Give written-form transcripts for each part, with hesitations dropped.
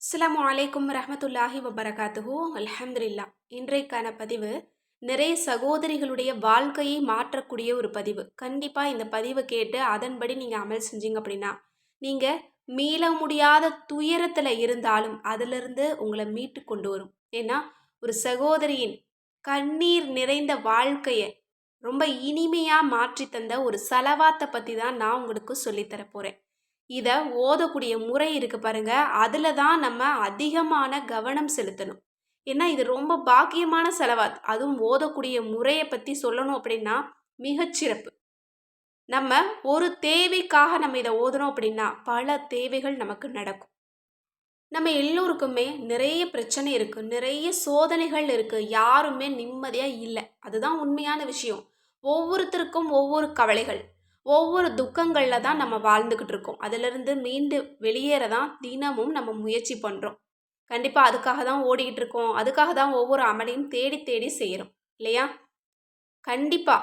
அஸ்ஸலாமு அலைக்கும் ரஹ்மத்துல்லாஹி வபரகாத்துஹு அல்ஹம்துலில்லா. இன்றைக்கான பதிவு நிறைய சகோதரிகளுடைய வாழ்க்கையை மாற்றக்கூடிய ஒரு பதிவு. கண்டிப்பாக இந்த பதிவை கேட்டு அதன்படி நீங்கள் அமல் செஞ்சீங்க அப்படின்னா நீங்கள் மீள முடியாத துயரத்தில் இருந்தாலும் அதிலிருந்து உங்களை மீட்டு கொண்டு வரும். ஏன்னா ஒரு சகோதரியின் கண்ணீர் நிறைந்த வாழ்க்கையை ரொம்ப இனிமையாக மாற்றி தந்த ஒரு சலவாத்தை பற்றி தான் நான் உங்களுக்கு சொல்லித்தர போகிறேன். இதை ஓதக்கூடிய முறை இருக்கு பாருங்க, அதில் தான் நம்ம அதிகமான கவனம் செலுத்தணும். ஏன்னா இது ரொம்ப பாக்கியமான செலவாத். அதுவும் ஓதக்கூடிய முறையை பற்றி சொல்லணும் அப்படின்னா மிகச்சிறப்பு. நம்ம ஒரு தேவைக்காக நம்ம இதை ஓதணும் அப்படின்னா பல தேவைகள் நமக்கு நடக்கும். நம்ம எல்லோருக்குமே நிறைய பிரச்சனை இருக்கு, நிறைய சோதனைகள் இருக்கு, யாருமே நிம்மதியா இல்லை. அதுதான் உண்மையான விஷயம். ஒவ்வொருத்தருக்கும் ஒவ்வொரு கவலைகள், ஒவ்வொரு துக்கங்கள்ல தான் நம்ம வாழ்ந்துகிட்டு இருக்கோம். அதிலிருந்து மீண்டு வெளியேற தான் தினமும் நம்ம முயற்சி பண்றோம். கண்டிப்பா அதுக்காக தான் ஓடிக்கிட்டு இருக்கோம். அதுக்காக தான் ஒவ்வொரு அமலையும் தேடி தேடி செய்யறோம் இல்லையா? கண்டிப்பா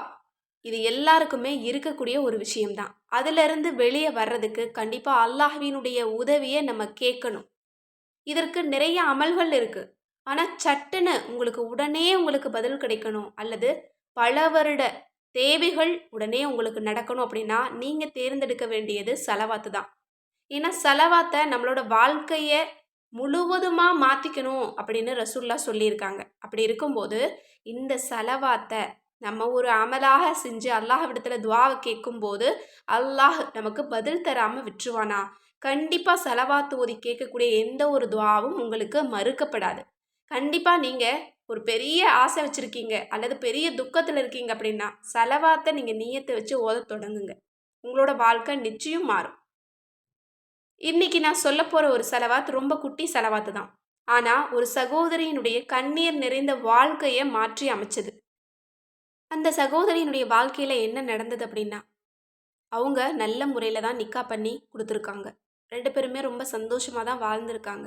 இது எல்லாருக்குமே இருக்கக்கூடிய ஒரு விஷயம்தான். அதிலிருந்து வெளியே வர்றதுக்கு கண்டிப்பா அல்லாஹ்வினுடைய உதவியை நம்ம கேட்கணும். இதற்கு நிறைய அமல்கள் இருக்கு. ஆனா சட்டுன்னு உங்களுக்கு பதில் கிடைக்கணும் அல்லது பல வருட தேவைகள் உடனே உங்களுக்கு நடக்கணும் அப்படின்னா நீங்க தேர்ந்தெடுக்க வேண்டியது ஸலவாத்து தான். ஏன்னா ஸலவாத்த நம்மளோட வாழ்க்கைய முழுவதுமா மாத்திக்கணும் அப்படின்னு ரசூலுல்லாஹ் சொல்லியிருக்காங்க. அப்படி இருக்கும்போது இந்த ஸலவாத்த நம்ம ஒரு அமலாக செஞ்சு அல்லாஹ்விடத்துல துஆவ கேட்கும்போது அல்லாஹ் நமக்கு பதில் தராம விட்டுருவானா? கண்டிப்பா ஸலவாத் ஓதி கேட்கக்கூடிய எந்த ஒரு துஆவும் உங்களுக்கு மறுக்கப்படாது. கண்டிப்பா நீங்க ஒரு பெரிய ஆசை வச்சிருக்கீங்க அல்லது பெரிய துக்கத்துல இருக்கீங்க அப்படின்னா ஸலவாத்த நீங்க நிய்யத்த வச்சு ஓதத் தொடங்குங்க. உங்களோட வாழ்க்கை நிச்சயம் மாறும். இன்னைக்கு நான் சொல்லப் போற ஒரு ஸலவாத் ரொம்ப குட்டி ஸலவாத்து தான். ஆனா ஒரு சகோதரியினுடைய கண்ணீர் நிறைந்த வாழ்க்கைய மாற்றி அமைச்சது. அந்த சகோதரியினுடைய வாழ்க்கையில என்ன நடந்தது அப்படின்னா, அவங்க நல்ல முறையில தான் நிக்கா பண்ணி குடுத்துருக்காங்க. 2 பேருமே ரொம்ப சந்தோஷமா தான் வாழ்ந்திருக்காங்க.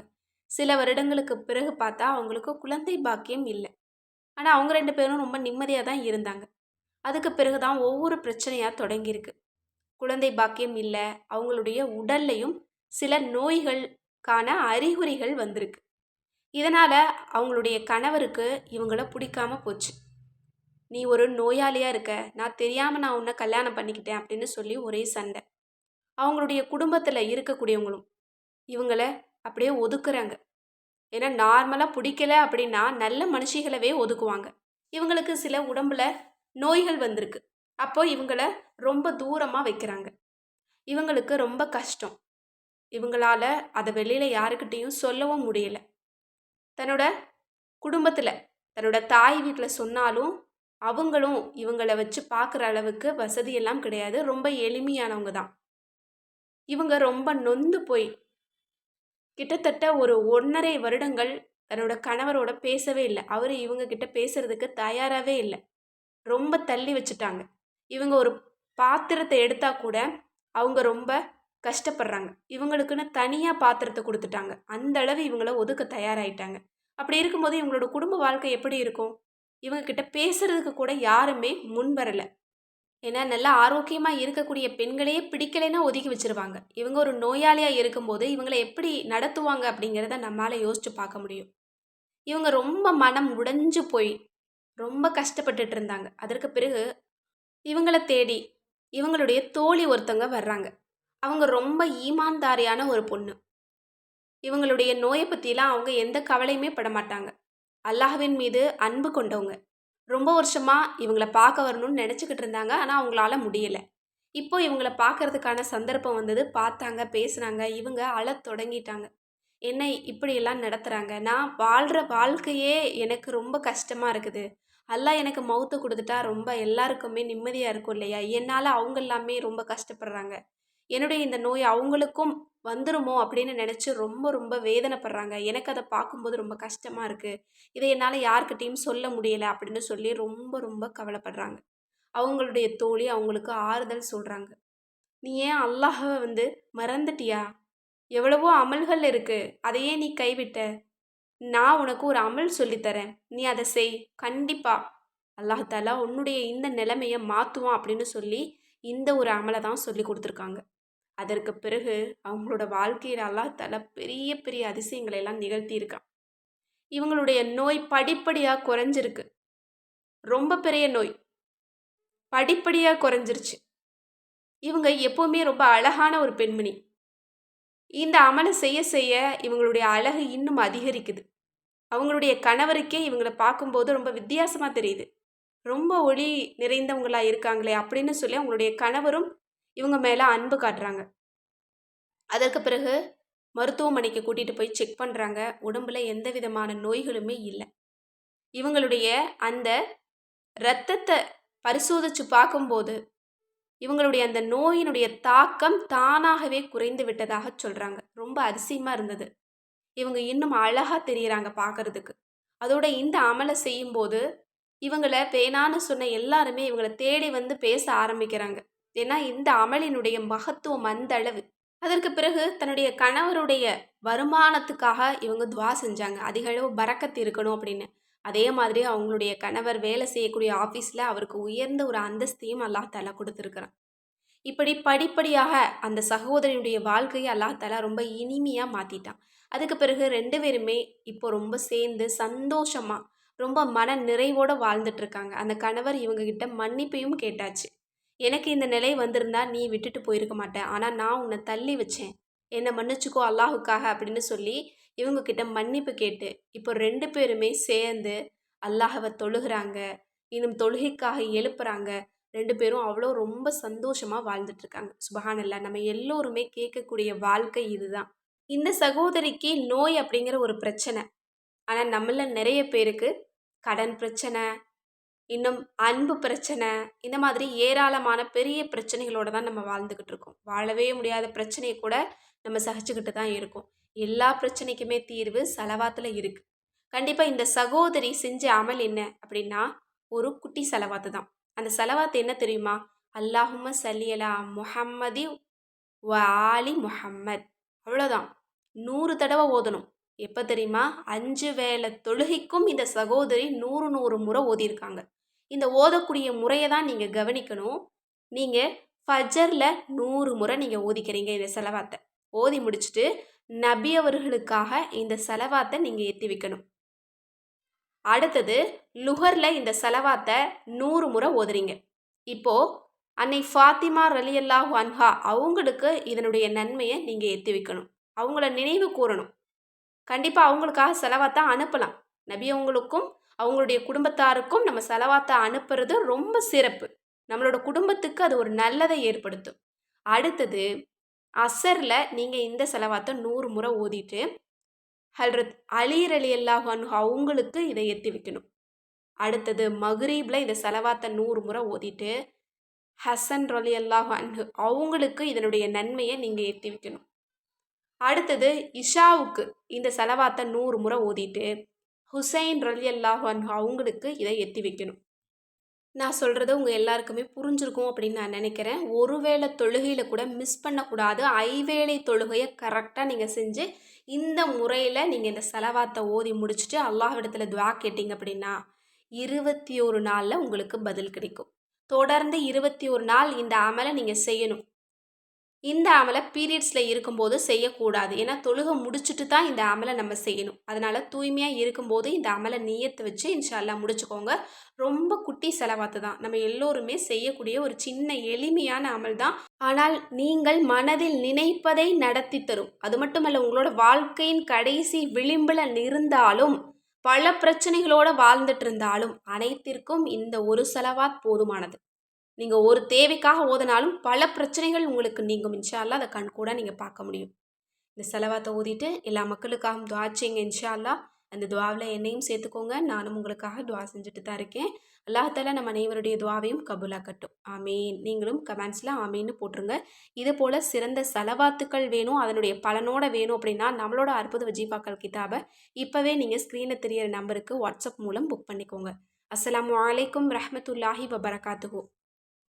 சில வருடங்களுக்கு பிறகு பார்த்தா அவங்களுக்கு குழந்தை பாக்கியம் இல்ல. ஆனா அவங்க 2 பேரும் ரொம்ப நிம்மதியா தான் இருந்தாங்க. அதுக்கு பிறகு தான் ஒவ்வொரு பிரச்சனையா தொடங்கியிருக்கு. குழந்தை பாக்கியம் இல்ல. அவங்களுடைய உடல்லயும் சில நோய்களுக்கான அறிகுறிகள் வந்திருக்கு. இதனால அவங்களுடைய கணவருக்கு இவங்கள புடிக்காம போச்சு. "நீ ஒரு நோயாளியா இருக்க. நான் தெரியாம உன்ன கல்யாணம் பண்ணிக்கிட்டேன்" அப்படின்னு சொல்லி ஒரே சண்டை. அவங்களுடைய குடும்பத்துல இருக்கக்கூடியவங்களும் இவங்கள அப்படியே ஒதுக்குறாங்க. ஏன்னா நார்மலா புடிக்கல அப்படின்னா நல்ல மனுஷிகளவே ஒதுக்குவாங்க. இவங்களுக்கு சில உடம்புல நோய்கள் வந்திருக்கு. அப்போ இவங்கள ரொம்ப தூரமா வைக்கிறாங்க. இவங்களுக்கு ரொம்ப கஷ்டம். இவங்களால அத வெளியில யாருக்கிட்டயும் சொல்லவும் முடியல. தன்னோட குடும்பத்துல, தன்னோட தாய் வீட்ல சொன்னாலும், அவங்களும் இவங்கள வச்சு பார்க்குற அளவுக்கு வசதியெல்லாம் கிடையாது. ரொம்ப எளிமையானவங்க தான். இவங்க ரொம்ப நொந்து போய் கிட்டத்தட்ட ஒரு 1 1/2 வருடங்கள் தன்னோட கணவரோட பேசவே இல்ல. அவரு இவங்க கிட்ட பேசுறதுக்கு தயாராவே இல்ல. ரொம்ப தள்ளி வச்சுட்டாங்க. இவங்க ஒரு பாத்திரத்த எடுத்தா கூட, அவங்க ரொம்ப கஷ்டப்படுறாங்க. இவங்களுக்குன்னு தனியா பாத்திரத்த குடுத்துட்டாங்க. அந்த அளவு இவங்கள ஒதுக்க தயாராயிட்டாங்க. அப்படி இருக்கும்போது இவங்களோட குடும்ப வாழ்க்கை எப்படி இருக்கும்? இவங்க கிட்ட பேசுறதுக்கு கூட யாருமே முன் வரல. ஏன்னா நல்லா ஆரோக்கியமா இருக்கக்கூடிய பெண்களையே பிடிக்கலைன்னா ஒதுக்கி வச்சுருவாங்க. இவங்க ஒரு நோயாளியா இருக்கும்போது இவங்கள எப்படி நடத்துவாங்க அப்படிங்கிறத நம்மால யோசிச்சு பார்க்க முடியும். இவங்க ரொம்ப மனம் உடைஞ்சு போய் ரொம்ப கஷ்டப்பட்டுட்டு இருந்தாங்க. அதற்கு பிறகு இவங்கள தேடி இவங்களுடைய தோழி ஒருத்தங்க வர்றாங்க. அவங்க ரொம்ப ஈமான்தாரியான ஒரு பொண்ணு. இவங்களுடைய நோய பத்திலாம் அவங்க எந்த கவலையுமே படமாட்டாங்க. அல்லாஹ்வின் மீது அன்பு கொண்டவங்க. ரொம்ப வருஷமா இவங்கள பார்க்க வரணும்னு நெனச்சுக்கிட்டு இருந்தாங்க. ஆனா அவங்களால முடியல. இப்போ இவங்கள பார்க்கறதுக்கான சந்தர்ப்பம் வந்தது. பார்த்தாங்க, பேசுனாங்க. இவங்க அழத் தொடங்கிட்டாங்க. என்ன இப்படியெல்லாம் நடத்துறாங்க? நான் வாழ்ற வாழ்க்கையே எனக்கு ரொம்ப கஷ்டமா இருக்குது. அல்லாஹ் எனக்கு மவுத்த குடுத்துட்டா ரொம்ப எல்லாருக்குமே நிம்மதியா இருக்கும் இல்லையா? என்னால அவங்க எல்லாமே ரொம்ப கஷ்டப்படுறாங்க. என்னுடைய இந்த நோய் அவங்களுக்கும் வந்துருமோ அப்படின்னு நினைச்சு ரொம்ப ரொம்ப வேதனைப்படுறாங்க. எனக்கு அத பார்க்கும்போது ரொம்ப கஷ்டமா இருக்கு. இத என்னால யார்கிட்டயும் சொல்ல முடியல அப்படின்னு சொல்லி ரொம்ப ரொம்ப கவலைப்படுறாங்க. அவங்களுடைய தோழி அவங்களுக்கு ஆறுதல் சொல்றாங்க. "நீ ஏன் அல்லாஹ்வ மறந்துட்டியா? எவ்வளவோ அமல்கள் இருக்கு. அத ஏன் நீ கைவிட்ட? நான் உனக்கு ஒரு அமல் சொல்லித் தரேன். நீ அத செய். கண்டிப்பா அல்லாஹ் தஆலா உன்னுடைய இந்த நிலைமைய மாத்துவான்" அப்படின்னு சொல்லி இந்த ஒரு அமல தான் சொல்லிக் குடுத்துருக்காங்க. அதற்கு பிறகு அவங்களோட வாழ்க்கையில் அல்லாஹ் தஆலா பெரிய பெரிய அதிசயங்களை எல்லாம் நிகழ்த்தியிருக்கான். இவங்களுடைய நோய் படிப்படியாக குறைஞ்சிருக்கு. ரொம்ப பெரிய நோய் படிப்படியாக குறைஞ்சிருச்சு. இவங்க எப்போவுமே ரொம்ப அழகான ஒரு பெண்மணி. இந்த அமலை செய்ய செய்ய இவங்களுடைய அழகு இன்னும் அதிகரிக்குது. அவங்களுடைய கணவருக்கே இவங்கள பார்க்கும்போது ரொம்ப வித்தியாசமாக தெரியுது. ரொம்ப ஒளி நிறைந்தவங்களா இருக்காங்களே அப்படின்னு சொல்லி அவங்களுடைய கணவரும் இவங்க மேலே அன்பு காட்டுறாங்க. அதற்கு பிறகு மருத்துவமனைக்கு கூட்டிகிட்டு போய் செக் பண்ணுறாங்க. உடம்புல எந்த விதமான நோய்களுமே இல்லை. இவங்களுடைய அந்த இரத்தத்தை பரிசோதித்து பார்க்கும்போது இவங்களுடைய அந்த நோயினுடைய தாக்கம் தானாகவே குறைந்து விட்டதாக சொல்கிறாங்க. ரொம்ப அதிசயமாக இருந்தது. இவங்க இன்னும் அழகாக தெரிகிறாங்க பார்க்குறதுக்கு. அதோட இந்த அமலை செய்யும்போது இவங்கள வேணான்னு சொன்ன எல்லாருமே இவங்கள தேடி வந்து பேச ஆரம்பிக்கிறாங்க. ஏன்னா இந்த அமலினுடைய மகத்துவம் அந்த அளவு. அதற்கு பிறகு தன்னுடைய கணவருடைய வருமானத்துக்காக இவங்க துவா செஞ்சாங்க. அதிக அளவு பரக்கத்து இருக்கணும் அப்படின்னு. அதே மாதிரி அவங்களுடைய கணவர் வேலை செய்யக்கூடிய ஆஃபீஸில் அவருக்கு உயர்ந்த ஒரு அந்தஸ்தையும் அல்லாஹ் தஆலா கொடுத்துருக்குறான். இப்படி படிப்படியாக அந்த சகோதரியுடைய வாழ்க்கையை அல்லாஹ் தஆலா ரொம்ப இனிமையாக மாற்றிட்டான். அதுக்கு பிறகு 2 பேருமே இப்போ ரொம்ப சேர்ந்து சந்தோஷமாக ரொம்ப மன நிறைவோடு வாழ்ந்துட்டுருக்காங்க. அந்த கணவர் இவங்க கிட்ட மன்னிப்பையும் கேட்டாச்சு. எனக்கு இந்த நிலை வந்திருந்தா நீ விட்டுட்டு போயிருக்க மாட்ட. ஆனால் நான் உன்னை தள்ளி வச்சேன். என்னை மன்னிச்சுக்கோ அல்லாஹுக்காக அப்படின்னு சொல்லி இவங்க கிட்ட மன்னிப்பு கேட்டு இப்போ 2 பேருமே சேர்ந்து அல்லாஹ்வை தொழுகிறாங்க. இன்னும் தொழுகைக்காக எழுப்புறாங்க. 2 பேரும் அவ்வளோ ரொம்ப சந்தோஷமாக வாழ்ந்துட்டுருக்காங்க. சுபஹானல்லாஹ். நம்ம எல்லோருமே கேட்கக்கூடிய வாழ்க்கை இதுதான். இந்த சகோதரிக்கு நோய் அப்படிங்கிற ஒரு பிரச்சனை. ஆனால் நம்மள நிறைய பேருக்கு கடன் பிரச்சனை, இன்னும் அன்பு பிரச்சனை, இந்த மாதிரி ஏராளமான பெரிய பிரச்சனைகளோட தான் நம்ம வாழ்ந்துக்கிட்டு இருக்கோம். வாழவே முடியாத பிரச்சனையை கூட நம்ம சகிச்சுக்கிட்டு தான் இருக்கோம். எல்லா பிரச்சனைக்குமே தீர்வு ஸலவாத்துல இருக்கு. கண்டிப்பாக இந்த சகோதரி செஞ்ச அமல் என்ன அப்படின்னா, ஒரு குட்டி ஸலவாத்து தான். அந்த ஸலவாத்து என்ன தெரியுமா? அல்லாஹும்ம ஸல்லி அலா முஹம்மதி வ ஆலி முஹம்மத். அவ்வளோதான். 100 தடவை ஓதணும். எப்போ தெரியுமா? 5 வேளை தொழுகைக்கும் இந்த சகோதரி 100 முறை ஓதியிருக்காங்க. இந்த ஓதக்கூடிய முறையை தான் நீங்கள் கவனிக்கணும். நீங்கள் ஃபஜரில் 100 முறை நீங்கள் ஓதிக்கிறீங்க இந்த ஸலவாத்தை. ஓதி முடிச்சுட்டு நபி அவர்களுக்காக இந்த ஸலவாத்தை நீங்கள் ஏற்றி வைக்கணும். அடுத்தது லுஹரில் இந்த ஸலவாத்தை 100 முறை ஓதுறீங்க. இப்போது அன்னை ஃபாத்திமா ரலியல்லாஹு அன்ஹா அவங்களுக்கு இதனுடைய நன்மையை நீங்கள் ஏற்றி வைக்கணும். அவங்கள நினைவு கூறணும். கண்டிப்பாக அவங்களுக்காக ஸலவாத்தை அனுப்பலாம். நபி அவங்களுக்கும் அவங்களுடைய குடும்பத்தாருக்கும் நம்ம ஸலவாத்தை அனுப்புறது ரொம்ப சிறப்பு. நம்மளோட குடும்பத்துக்கு அது ஒரு நல்லதை ஏற்படுத்தும். அடுத்தது அசரில் நீங்கள் இந்த ஸலவாத்தை 100 முறை ஓதிட்டு ஹல்ரத் அலி ரலியல்லாஹு அன்ஹு அவங்களுக்கு இதை ஏற்றி வைக்கணும். அடுத்தது மக்ரீபில் இந்த ஸலவாத்தை 100 முறை ஓதிட்டு ஹசன் ரலியல்லாஹு அன்ஹு அவங்களுக்கு இதனுடைய நன்மையை நீங்கள் ஏற்றி வைக்கணும். அடுத்தது இஷாவுக்கு இந்த ஸலவாத்தை 100 முறை ஓதிட்டு ஹுசைன் ரலியல்லாஹு அன்ஹு அவங்களுக்கு இதை ஏற்றி வைக்கணும். நான் சொல்கிறது உங்கள் எல்லாருக்குமே புரிஞ்சிருக்கும் அப்படின்னு நான் நினைக்கிறேன். ஒருவேளை தொழுகையில் கூட மிஸ் பண்ணக்கூடாது. 5 வேளை தொழுகையை கரெக்டாக நீங்கள் செஞ்சு இந்த முறையில் நீங்கள் இந்த ஸலவாத்தை ஓதி முடிச்சுட்டு அல்லாஹ்விடத்தில் துஆ கேட்டிங்க அப்படின்னா 21 நாளில் உங்களுக்கு பதில் கிடைக்கும். தொடர்ந்து 21 நாள் இந்த அமலை நீங்கள் செய்யணும். இந்த அமலை பீரியட்ஸில் இருக்கும்போது செய்யக்கூடாது. ஏன்னா தொழுகை முடிச்சுட்டு தான் இந்த அமலை நம்ம செய்யணும். அதனால் தூய்மையாக இருக்கும்போது இந்த அமலை நியத்து வச்சு இன்ஷா அல்லாஹ் முடிச்சுக்கோங்க. ரொம்ப குட்டி ஸலவாத்து தான். நம்ம எல்லோருமே செய்யக்கூடிய ஒரு சின்ன எளிமையான அமல் தான். ஆனால் நீங்கள் மனதில் நினைப்பதை நடத்தி தரும். அது மட்டுமல்ல, உங்களோட வாழ்க்கையின் கடைசி விளிம்பில் இருந்தாலும் பல பிரச்சனைகளோடு வாழ்ந்துட்டு இருந்தாலும் அனைத்திற்கும் இந்த ஒரு ஸலவாத் போதுமானது. நீங்கள் ஒரு தேவைக்காக ஓதினாலும் பல பிரச்சனைகள் உங்களுக்கு நீங்கும். இன்ஷா அல்லாஹ் அதை கண்கூட நீங்கள் பார்க்க முடியும். இந்த ஸலவாத்தை ஓதிட்டு எல்லா மக்களுக்காகவும் துஆ செய்யுங்க இன்ஷா அல்லாஹ். அந்த துஆவில் என்னையும் சேர்த்துக்கோங்க. நானும் உங்களுக்காக துஆ செஞ்சுட்டு தான் இருக்கேன். அல்லாஹ் தஆலா நம்ம அனைவருடைய துஆவையும் கபூலாக்கட்டும். ஆமீன். நீங்களும் கமெண்ட்ஸில் ஆமீன்னு போட்டுருங்க. இது போல் சிறந்த ஸலவாத்துக்கள் வேணும், அதனுடைய பலனோட வேணும் அப்படின்னா நம்மளோட அற்புத வஜீஃபாக்கள் கிதாபை இப்போவே நீங்கள் ஸ்க்ரீனில் தெரியிற நம்பருக்கு வாட்ஸ்அப் மூலம் புக் பண்ணிக்கோங்க. அஸ்ஸலாமு அலைக்கும் ரஹ்மத்துல்லாஹி வபரகாத்துஹு.